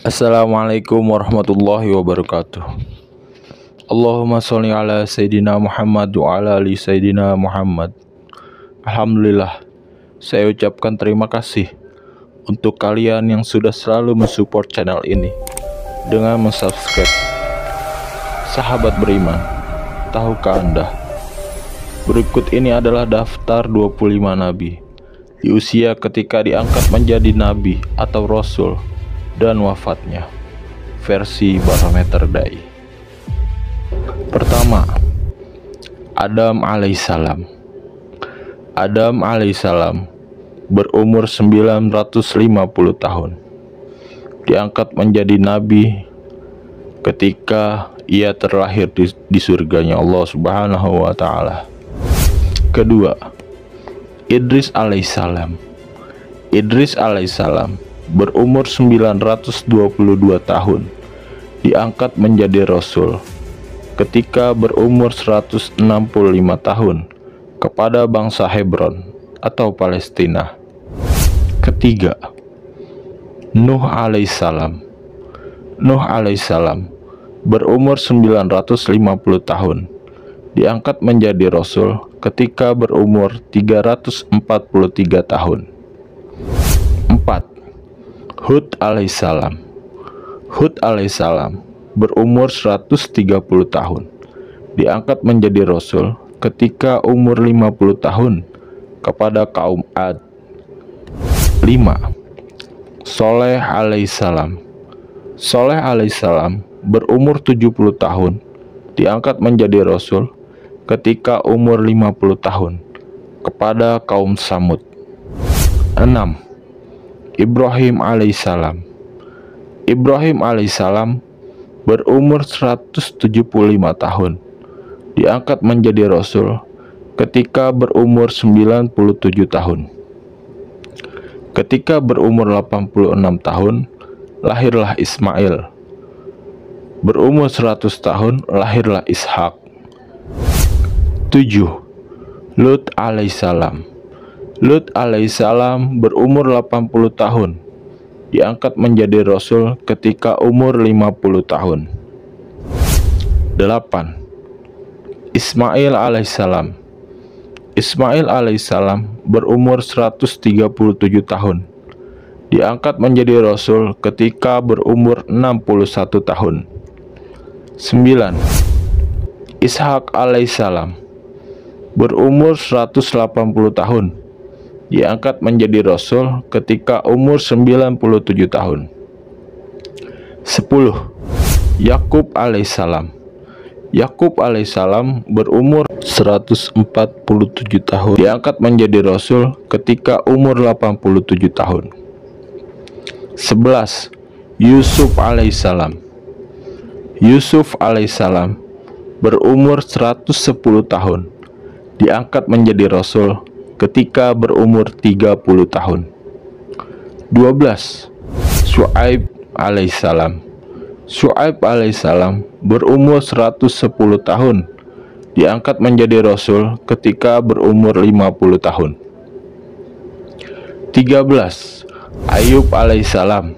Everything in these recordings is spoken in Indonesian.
Assalamualaikum warahmatullahi wabarakatuh. Allahumma sholli ala Sayyidina Muhammad wa ala ali Sayyidina Muhammad. Alhamdulillah, saya ucapkan terima kasih untuk kalian yang sudah selalu mensupport channel ini dengan mensubscribe. Sahabat beriman, tahukah Anda? Berikut ini adalah daftar 25 nabi di usia ketika diangkat menjadi nabi atau rasul dan wafatnya, versi Barometer Dai. Pertama, Adam alaihissalam. Adam alaihissalam berumur 950 tahun. Diangkat menjadi nabi ketika ia terlahir di surganya Allah Subhanahu wa taala. Kedua, Idris alaihissalam. Idris alaihissalam berumur 922 tahun, diangkat menjadi rasul ketika berumur 165 tahun kepada bangsa Hebron atau Palestina. Ketiga, Nuh alaihissalam. Nuh alaihissalam berumur 950 tahun, diangkat menjadi rasul ketika berumur 343 tahun. 4. Hud alaihissalam. Hud alaihissalam berumur 130 tahun, diangkat menjadi rasul ketika umur 50 tahun kepada kaum Ad. 5. Soleh alaihissalam. Soleh alaihissalam berumur 70 tahun, diangkat menjadi rasul ketika umur 50 tahun kepada kaum Samud. 6. Ibrahim alaihissalam. Ibrahim alaihissalam berumur 175 tahun, diangkat menjadi rasul ketika berumur 97 tahun. Ketika berumur 86 tahun, lahirlah Ismail. Berumur 100 tahun, lahirlah Ishak. 7. Lut alaihissalam. Lut alaihissalam berumur 80 tahun, diangkat menjadi rasul ketika umur 50 tahun. 8. Ismail alaihissalam. Ismail alaihissalam berumur 137 tahun, diangkat menjadi rasul ketika berumur 61 tahun. 9. Ishak alaihissalam berumur 180 tahun, diangkat menjadi rasul ketika umur 97 tahun. 10. Yakub alaihissalam. Yakub alaihissalam berumur 147 tahun, diangkat menjadi rasul ketika umur 87 tahun. 11. Yusuf alaihissalam. Yusuf alaihissalam berumur 110 tahun, diangkat menjadi rasul ketika berumur 30 tahun. 12. Syuaib alaihissalam. Syuaib alaihissalam berumur 110 tahun, diangkat menjadi rasul ketika berumur 50 tahun. 13. Ayub alaihissalam.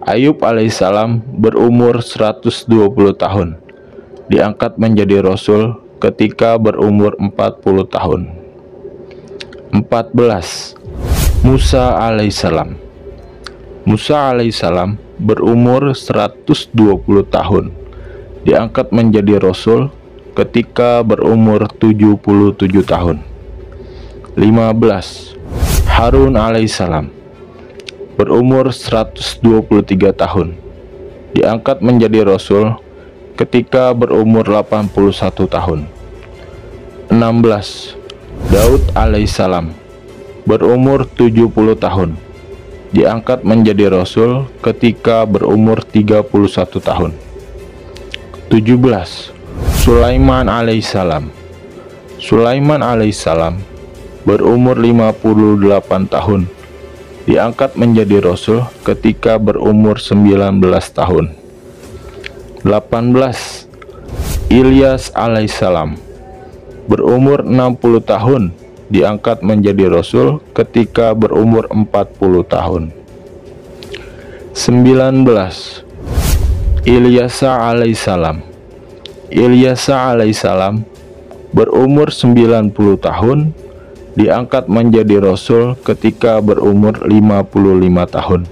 Ayub alaihissalam berumur 120 tahun, diangkat menjadi rasul ketika berumur 40 tahun. 14. Musa alaihissalam. Musa alaihissalam berumur 120 tahun, diangkat menjadi rasul ketika berumur 77 tahun. 15. Harun alaihissalam berumur 123 tahun, diangkat menjadi rasul ketika berumur 81 tahun. 16. Daud alaihissalam berumur 70 tahun, diangkat menjadi rasul ketika berumur 31 tahun. 17. Sulaiman alaihissalam. Sulaiman alaihissalam berumur 58 tahun, diangkat menjadi rasul ketika berumur 19 tahun. 18. Ilyas alaihissalam berumur 60 tahun, diangkat menjadi rasul ketika berumur 40 tahun. 19. Ilyasa alaihissalam. Ilyasa alaihissalam berumur 90 tahun, diangkat menjadi rasul ketika berumur 55 tahun.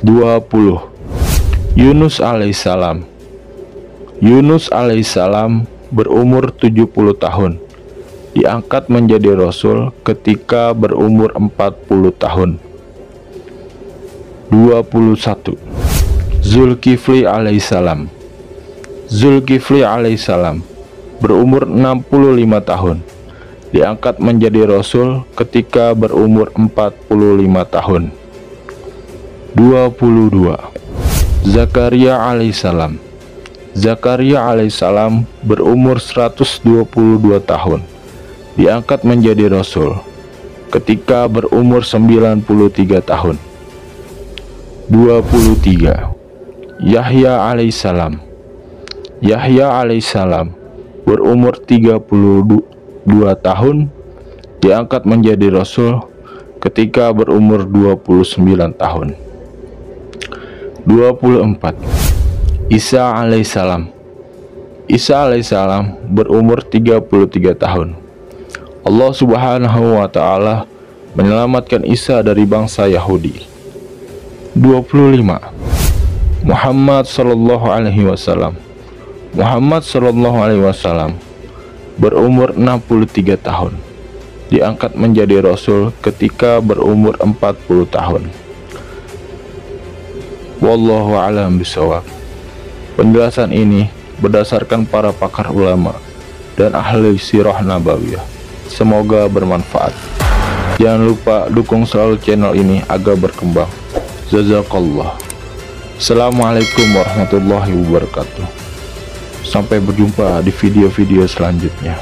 20. Yunus alaihissalam. Yunus alaihissalam berumur 70 tahun, diangkat menjadi rasul ketika berumur 40 tahun. 21. Zulkifli alaihissalam. Zulkifli alaihissalam berumur 65 tahun, diangkat menjadi rasul ketika berumur 45 tahun. 22. Zakaria alaihissalam. Zakaria alaihissalam berumur 122 tahun, diangkat menjadi rasul ketika berumur 93 tahun. 23. Yahya alaihissalam. Yahya alaihissalam berumur 32 tahun, diangkat menjadi rasul ketika berumur 29 tahun. 24. Isa alaihissalam. Isa alaihissalam berumur 33 tahun. Allah Subhanahu wa ta'ala menyelamatkan Isa dari bangsa Yahudi. 25. Muhammad sallallahu alaihi wasallam. Muhammad sallallahu alaihi wasallam berumur 63 tahun, diangkat menjadi rasul ketika berumur 40 tahun. Wallahu a'lam bishawab. Penjelasan ini berdasarkan para pakar ulama dan ahli sirah nabawiyah. Semoga bermanfaat. Jangan lupa dukung selalu channel ini agar berkembang. Jazakallah. Assalamualaikum warahmatullahi wabarakatuh. Sampai berjumpa di video-video selanjutnya.